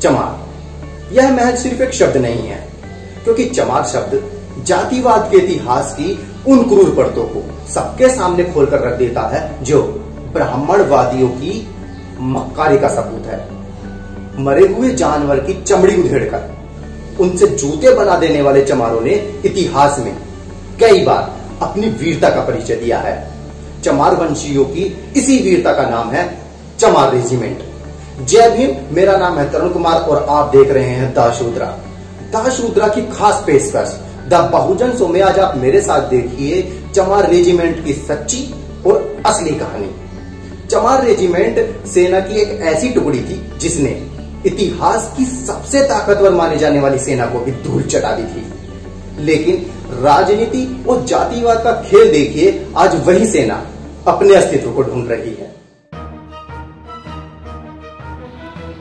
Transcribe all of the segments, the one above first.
चमार यह महज सिर्फ एक शब्द नहीं है, क्योंकि चमार शब्द जातिवाद के इतिहास की उन क्रूर परतों को सबके सामने खोलकर रख देता है जो ब्राह्मणवादियों की मक्कारी का सबूत है। मरे हुए जानवर की चमड़ी उधेड़कर उनसे जूते बना देने वाले चमारों ने इतिहास में कई बार अपनी वीरता का परिचय दिया है। चमार वंशियों की इसी वीरता का नाम है चमार रेजिमेंट। जय भीम, मेरा नाम है तरुण कुमार और आप देख रहे हैं द शूद्रा। द शूद्रा की खास पेशकश द बहुजन शो में आज आप मेरे साथ देखिए चमार रेजिमेंट की सच्ची और असली कहानी। चमार रेजिमेंट सेना की एक ऐसी टुकड़ी थी जिसने इतिहास की सबसे ताकतवर मानी जाने वाली सेना को भी धूल चटा दी थी। लेकिन राजनीति और जातिवाद का खेल देखिए, आज वही सेना अपने अस्तित्व को ढूंढ रही है।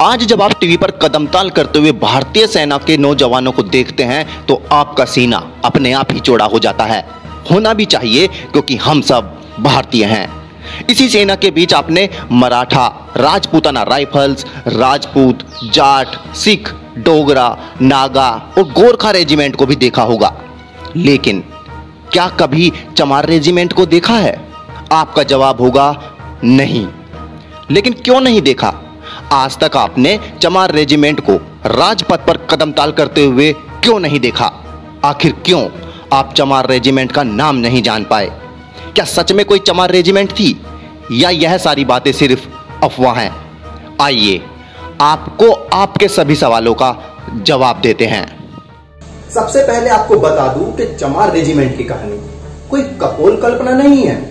आज जब आप टीवी पर कदमताल करते हुए भारतीय सेना के नौजवानों को देखते हैं तो आपका सीना अपने आप ही चौड़ा हो जाता है। होना भी चाहिए, क्योंकि हम सब भारतीय हैं। इसी सेना के बीच आपने मराठा, राजपूताना राइफल्स, राजपूत, जाट, सिख, डोगरा, नागा और गोरखा रेजिमेंट को भी देखा होगा। लेकिन क्या कभी चमार रेजिमेंट को देखा है? आपका जवाब होगा नहीं। लेकिन क्यों नहीं देखा? आज तक आपने चमार रेजिमेंट को राजपथ पर कदमताल करते हुए क्यों नहीं देखा? आखिर क्यों आप चमार रेजिमेंट का नाम नहीं जान पाए? क्या सच में कोई चमार रेजिमेंट थी या यह सारी बातें सिर्फ अफवाह हैं? आइए आपको आपके सभी सवालों का जवाब देते हैं। सबसे पहले आपको बता दूं कि चमार रेजिमेंट की कहानी कोई कपोल कल्पना नहीं है।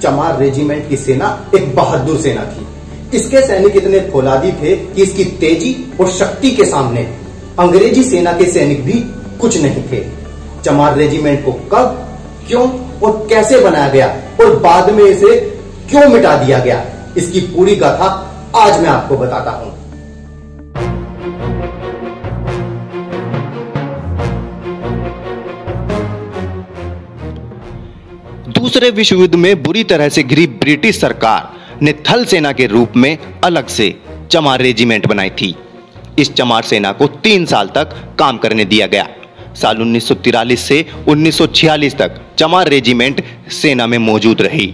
चमार रेजिमेंट की सेना एक बहादुर सेना थी। इसके सैनिक इतने फौलादी थे कि इसकी तेजी और शक्ति के सामने अंग्रेजी सेना के सैनिक भी कुछ नहीं थे। चमार रेजिमेंट को कब, क्यों और कैसे बनाया गया और बाद में इसे क्यों मिटा दिया गया, इसकी पूरी गाथा आज मैं आपको बताता हूं। दूसरे विश्व युद्ध में बुरी तरह से घिरी ब्रिटिश सरकार ने थल सेना के रूप में अलग से चमार रेजिमेंट बनाई थी। इस चमार सेना को 3 साल तक काम करने दिया गया। साल 1943 से 1946 तक चमार रेजिमेंट सेना में मौजूद रही।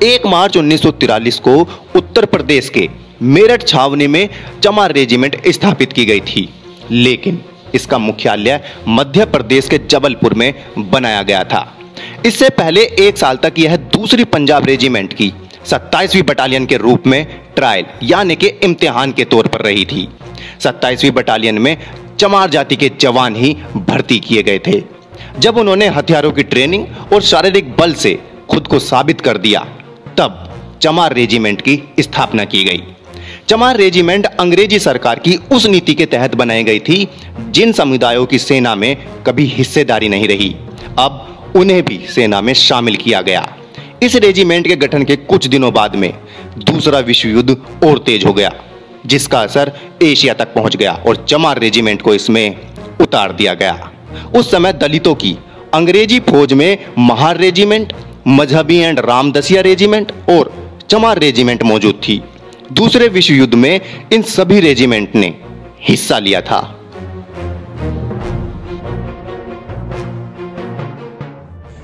1 मार्च 1943 को उत्तर प्रदेश के मेरठ छावनी में चमार रेजिमेंट स्थापित की गई थी, लेकिन इसका मुख्यालय मध्य प्रदेश के जबलपुर में बनाया गया था। इससे पहले 1 साल तक यह दूसरी पंजाब रेजिमेंट की 27वीं बटालियन के रूप में ट्रायल यानी कि इम्तिहान के तौर पर रही थी। 27वीं बटालियन में चमार जाति के जवान ही भर्ती किए गए थे। जब उन्होंने हथियारों की ट्रेनिंग और शारीरिक बल से खुद को साबित कर दिया, तब चमार रेजिमेंट की स्थापना की गई। चमार रेजिमेंट अंग्रेजी सरकार की उस नीति के तहत बनाई गई थी जिन समुदायों की सेना में कभी हिस्सेदारी नहीं रही, अब उन्हें भी सेना में शामिल किया गया। इस रेजिमेंट के गठन के कुछ दिनों बाद में दूसरा विश्व युद्ध और तेज हो गया, जिसका असर एशिया तक पहुंच गया और चमार रेजिमेंट को इसमें उतार दिया गया। उस समय दलितों की अंग्रेजी फौज में महार रेजिमेंट, मजहबी एंड रामदसिया रेजिमेंट और चमार रेजिमेंट मौजूद थी। दूसरे विश्व युद्ध में इन सभी रेजिमेंट ने हिस्सा लिया था।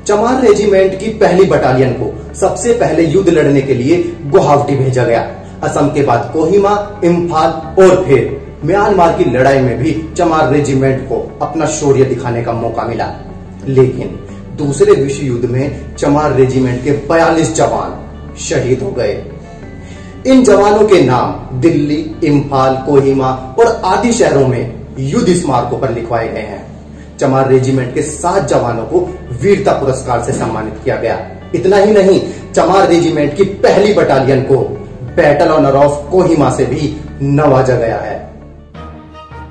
चमार रेजिमेंट की पहली बटालियन को सबसे पहले युद्ध लड़ने के लिए गुवाहाटी भेजा गया। असम के बाद कोहिमा, इम्फाल और फिर म्यांमार की लड़ाई में भी चमार रेजिमेंट को अपना शौर्य दिखाने का मौका मिला। लेकिन दूसरे विश्व युद्ध में चमार रेजिमेंट के 42 जवान शहीद हो गए। इन जवानों के नाम दिल्ली, इम्फाल, कोहिमा और आदि शहरों में युद्ध स्मारकों पर लिखवाए गए हैं। चमार रेजिमेंट के 7 जवानों को वीरता पुरस्कार से सम्मानित किया गया। इतना ही नहीं, चमार रेजिमेंट की पहली बटालियन को बैटल ऑनर ऑफ कोहिमा से भी नवाजा गया है।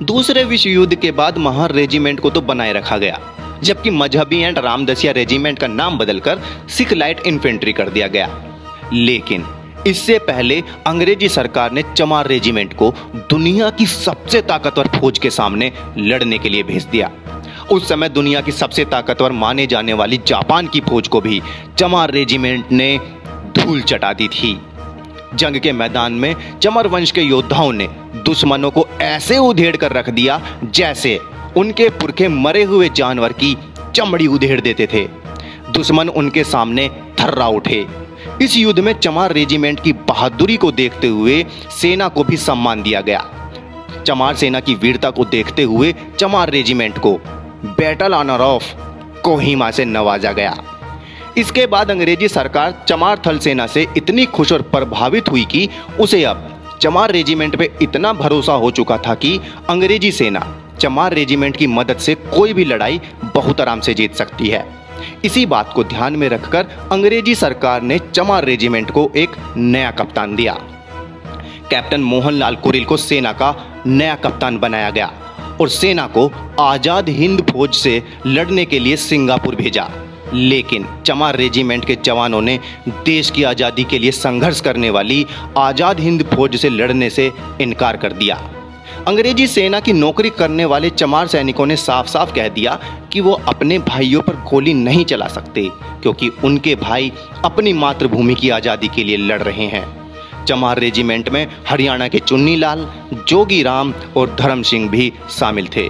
दूसरे विश्व युद्ध के बाद महार रेजिमेंट को तो बनाए रखा गया, जबकि मजहबी एंड रामदसिया रेजिमेंट का नाम बदलकर सिख लाइट इन्फेंट्री कर दिया गया। लेकिन इससे पहले अंग्रेजी सरकार ने चमार रेजिमेंट को दुनिया की सबसे ताकतवर फौज के सामने लड़ने के लिए भेज दिया। उस समय दुनिया की सबसे ताकतवर माने जाने वाली जापान की फौज को भी चमार रेजिमेंट ने धूल चटा दी थी। जंग के मैदान में चमर वंश के योद्धाओं ने दुश्मनों को ऐसे उधेड़ कर रख दिया जैसे उनके पुरखे मरे हुए जानवर की चमड़ी उधेड़ देते थे। दुश्मन उनके सामने थर्रा उठे। इस युद्ध में चमार रेजिमेंट की बहादुरी को देखते हुए सेना को भी सम्मान दिया गया। चमार सेना की वीरता को देखते हुए चमार रेजिमेंट को बैटल ऑनर ऑफ कोहिमा से नवाजा गया। इसके बाद अंग्रेजी सरकार चमार थल सेना से इतनी खुश और प्रभावित हुई कि उसे अब चमार रेजिमेंट पे इतना भरोसा हो चुका था कि अंग्रेजी सेना चमार रेजिमेंट की मदद से कोई भी लड़ाई बहुत आराम से जीत सकती है। इसी बात को ध्यान में रखकर अंग्रेजी सरकार ने चमार रेजिमेंट को एक नया कप्तान दिया। कैप्टन मोहनलाल कुरिल को सेना का नया कप्तान बनाया गया और सेना को आजाद हिंद फौज से लड़ने के लिए सिंगापुर भेजा। लेकिन चमार रेजिमेंट के जवानों ने देश की आज़ादी के लिए संघर्ष करने वाली आजाद हिंद फौज से लड़ने से इनकार कर दिया। अंग्रेजी सेना की नौकरी करने वाले चमार सैनिकों ने साफ साफ कह दिया कि वो अपने भाइयों पर गोली नहीं चला सकते, क्योंकि उनके भाई अपनी मातृभूमि की आज़ादी के लिए लड़ रहे हैं। चमार रेजिमेंट में हरियाणा के चुन्नीलाल, जोगीराम और धर्म सिंह भी शामिल थे।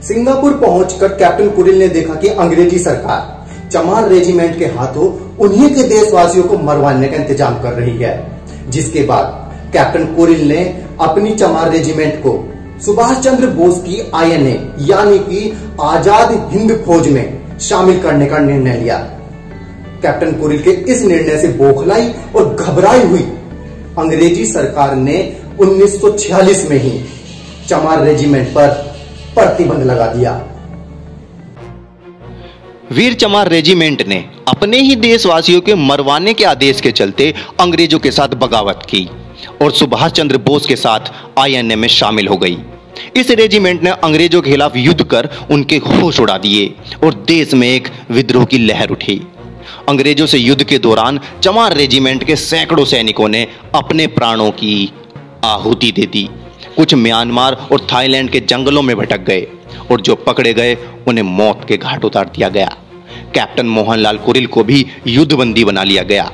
सिंगापुर पहुंचकर कैप्टन कुरिल ने देखा कि अंग्रेजी सरकार चमार रेजिमेंट के हाथों उन्हीं के देशवासियों को मरवाने का इंतजाम कर रही है। जिसके बाद कैप्टन कुरिल ने अपनी चमार रेजिमेंट को सुभाष चंद्र बोस की आईएनए यानी कि आजाद हिंद फौज में शामिल करने का निर्णय लिया। कैप्टन कुरिल के इस निर्णय से बौखलाई और घबराई हुई अंग्रेजी सरकार ने 1946 में ही चमार रेजिमेंट पर प्रतिबंध लगा दिया। वीर चमार रेजिमेंट ने अपने ही देशवासियों के मरवाने के आदेश के चलते अंग्रेजों के साथ बगावत की और सुभाष चंद्र बोस के साथ आईएनए में शामिल हो गई। इस रेजिमेंट ने अंग्रेजों के खिलाफ युद्ध कर उनके होश उड़ा दिए और देश में एक विद्रोह की लहर उठी। अंग्रेजों से युद्ध के दौरान चमार रेजिमेंट के सैकड़ों सैनिकों ने अपने प्राणों की आहुति दे दी। कुछ म्यांमार और थाईलैंड के जंगलों में भटक गए और जो पकड़े गए उन्हें मौत के घाट उतार दिया गया। कैप्टन मोहनलाल कुरिल को भी युद्धबंदी बना लिया गया।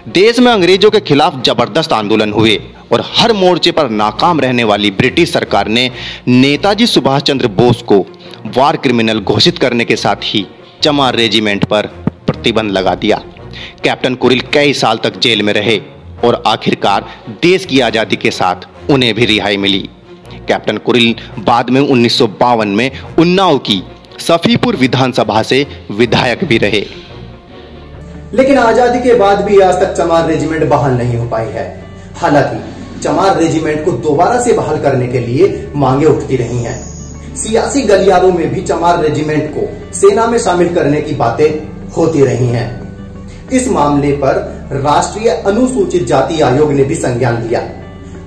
देश में अंग्रेजों के खिलाफ जबरदस्त आंदोलन हुए और हर मोर्चे पर नाकाम रहने वाली ब्रिटिश सरकार ने नेताजी सुभाष चंद्र बोस को वार क्रिमिनल घोषित करने के साथ ही चमार रेजिमेंट पर प्रतिबंध लगा दिया। कैप्टन कुरिल कई साल तक जेल में रहे और आखिरकार देश की आजादी के साथ उन्हें भी रिहाई मिली। कैप्टन कुरिल बाद में 1952 में उन्नाव की सफीपुर विधानसभा से विधायक भी रहे। लेकिन आजादी के बाद भी आज तक चमार रेजिमेंट बहाल नहीं हो पाई है। हालांकि चमार रेजिमेंट को दोबारा से बहाल करने के लिए मांगे उठती रही हैं। सियासी गलियारों में भी चमार रेजिमेंट को सेना में शामिल करने की बातें होती रही हैं। इस मामले पर राष्ट्रीय अनुसूचित जाति आयोग ने भी संज्ञान लिया।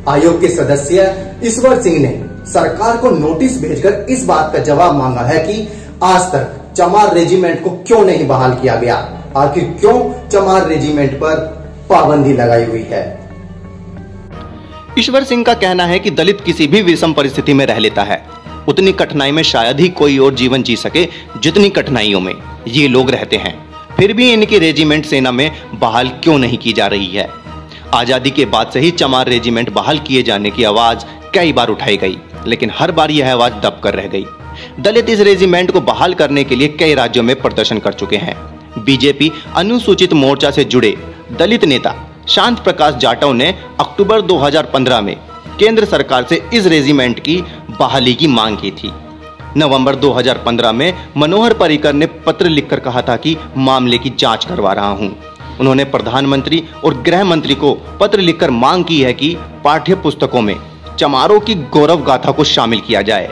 आयोग के सदस्य ईश्वर सिंह ने सरकार को नोटिस भेजकर इस बात का जवाब मांगा है कि आज तक चमार रेजिमेंट को क्यों नहीं बहाल किया गया, आखिर क्यों चमार रेजिमेंट पर पाबंदी लगाई हुई है। ईश्वर सिंह का कहना है कि दलित किसी भी विषम परिस्थिति में रह लेता है, उतनी कठिनाई में शायद ही कोई और जीवन जी सके जितनी कठिनाइयों में ये लोग रहते हैं। फिर भी इनकी रेजिमेंट सेना में बहाल क्यों नहीं की जा रही है। आजादी के बाद से ही चमार रेजिमेंट बहाल किए जाने की आवाज कई बार उठाई गई, लेकिन हर बार यह आवाज दब कर रह गई। दलित इस रेजिमेंट को बहाल करने के लिए कई राज्यों में प्रदर्शन कर चुके हैं। बीजेपी अनुसूचित मोर्चा से जुड़े दलित नेता शांत प्रकाश जाटव ने अक्टूबर 2015 में केंद्र सरकार से इस रेजिमेंट की बहाली की मांग की थी। नवंबर 2015 में मनोहर पर्रिकर ने पत्र लिखकर कहा था कि मामले की जांच करवा रहा हूं। उन्होंने प्रधानमंत्री और गृह मंत्री को पत्र लिखकर मांग की है कि पाठ्य पुस्तकों में चमारों की गौरव गाथा को शामिल किया जाए।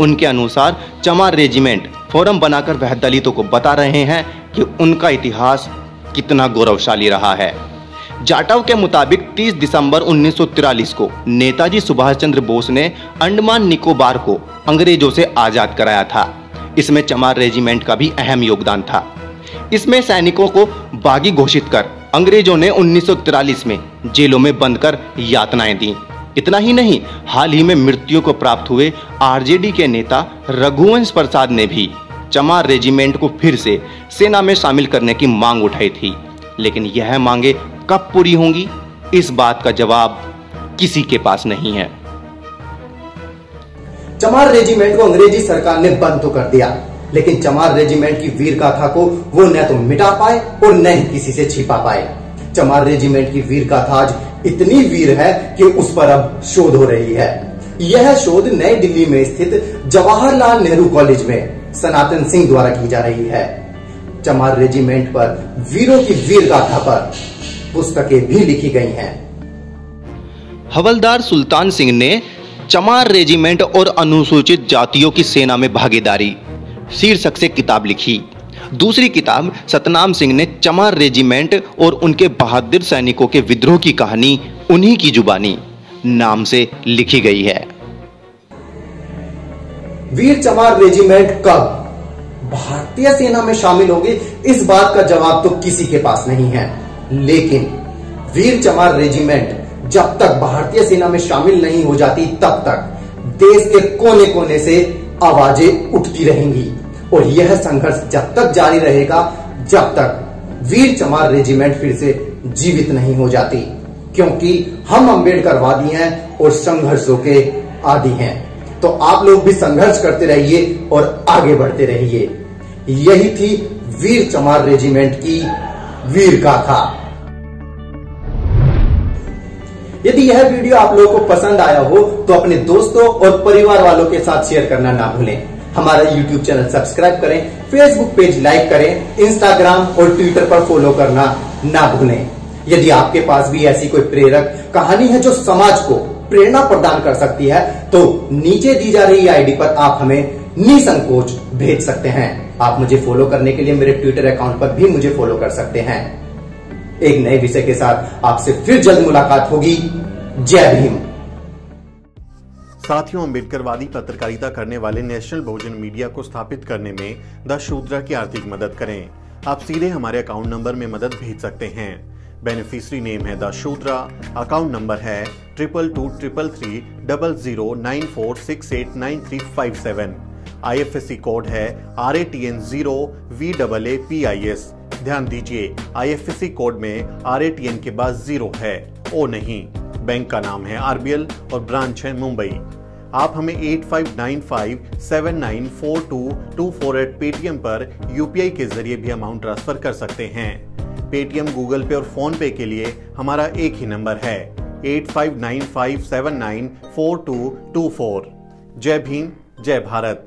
उनके अनुसार चमार रेजिमेंट फोरम बनाकर वह दलितों को बता रहे हैं कि उनका इतिहास कितना गौरवशाली रहा है। जाटव के मुताबिक 30 दिसंबर 1943 को नेताजी सुभाष चंद्र बोस ने अंडमान निकोबार को अंग्रेजों से आजाद कराया था। इसमें चमार रेजिमेंट का भी अहम योगदान था। इसमें सैनिकों को बागी घोषित कर अंग्रेजों ने 1943 में जेलों में बंद कर यातनाएं दी। इतना ही नहीं, हाल ही में मृत्यु को प्राप्त हुए आरजेडी के नेता रघुवंश प्रसाद ने भी चमार रेजिमेंट को फिर से सेना में शामिल करने की मांग उठाई थी। लेकिन यह मांगे कब पूरी होंगी, इस बात का जवाब किसी के पास नहीं है। चमार रेजिमेंट को अंग्रेजी सरकार ने बंद तो कर दिया, लेकिन चमार रेजिमेंट की वीर गाथा को वो न तो मिटा पाए और न ही किसी से छिपा पाए। चमार रेजिमेंट की वीर गाथा आज इतनी वीर है कि उस पर अब शोध हो रही है। यह शोध नई दिल्ली में स्थित जवाहरलाल नेहरू कॉलेज में सनातन सिंह द्वारा की जा रही है। चमार रेजिमेंट पर वीरों की वीर गाथा पर पुस्तकें भी लिखी गई हैं। हवलदार सुल्तान सिंह ने चमार रेजिमेंट और अनुसूचित जातियों की सेना में भागीदारी शीर्षक से किताब लिखी। दूसरी किताब सतनाम सिंह ने चमार रेजिमेंट और उनके बहादुर सैनिकों के विद्रोह की कहानी उन्हीं की जुबानी नाम से लिखी गई है। वीर चमार रेजिमेंट कब भारतीय सेना में शामिल होगी, इस बात का जवाब तो किसी के पास नहीं है। लेकिन वीर चमार रेजिमेंट जब तक भारतीय सेना में शामिल नहीं हो जाती, तब तक देश के कोने कोने से आवाजें उठती रहेंगी और यह संघर्ष जब तक जारी रहेगा जब तक वीर चमार रेजिमेंट फिर से जीवित नहीं हो जाती, क्योंकि हम अम्बेडकरवादी हैं और संघर्षों के आदी हैं। तो आप लोग भी संघर्ष करते रहिए और आगे बढ़ते रहिए। यही थी वीर चमार रेजिमेंट की वीर गाथा। यदि यह वीडियो आप लोगों को पसंद आया हो तो अपने दोस्तों और परिवार वालों के साथ शेयर करना ना भूलें। हमारा YouTube चैनल सब्सक्राइब करें, Facebook पेज लाइक करें, Instagram और Twitter पर फॉलो करना ना भूलें। यदि आपके पास भी ऐसी कोई प्रेरक कहानी है जो समाज को प्रेरणा प्रदान कर सकती है, तो नीचे दी जा रही आईडी पर आप हमें निसंकोच भेज सकते हैं। आप मुझे फॉलो करने के लिए मेरे ट्विटर अकाउंट पर भी मुझे फॉलो कर सकते हैं। एक नए विषय के साथ आपसे फिर जल्द मुलाकात होगी। जय भीम। साथियों, अम्बेडकरवादी पत्रकारिता करने वाले नेशनल बहुजन मीडिया को स्थापित करने में द शूद्रा की आर्थिक मदद करें। आप सीधे हमारे अकाउंट नंबर में मदद भेज सकते हैं। बेनिफिशियरी नेम है द शूद्रा, अकाउंट नंबर है 22333394689357। IFSC कोड है RATN0VAAPIS। ध्यान दीजिए, IFSC कोड में RATN के बाद 0 है, ओ नहीं। बैंक का नाम है RBL और ब्रांच है मुंबई। आप हमें 8595794224 पेटीएम पर UPI के जरिए भी अमाउंट ट्रांसफर कर सकते हैं। पेटीएम, गूगल पे और फोन पे के लिए हमारा एक ही नंबर है 8595794224। जय भीम, जय भारत।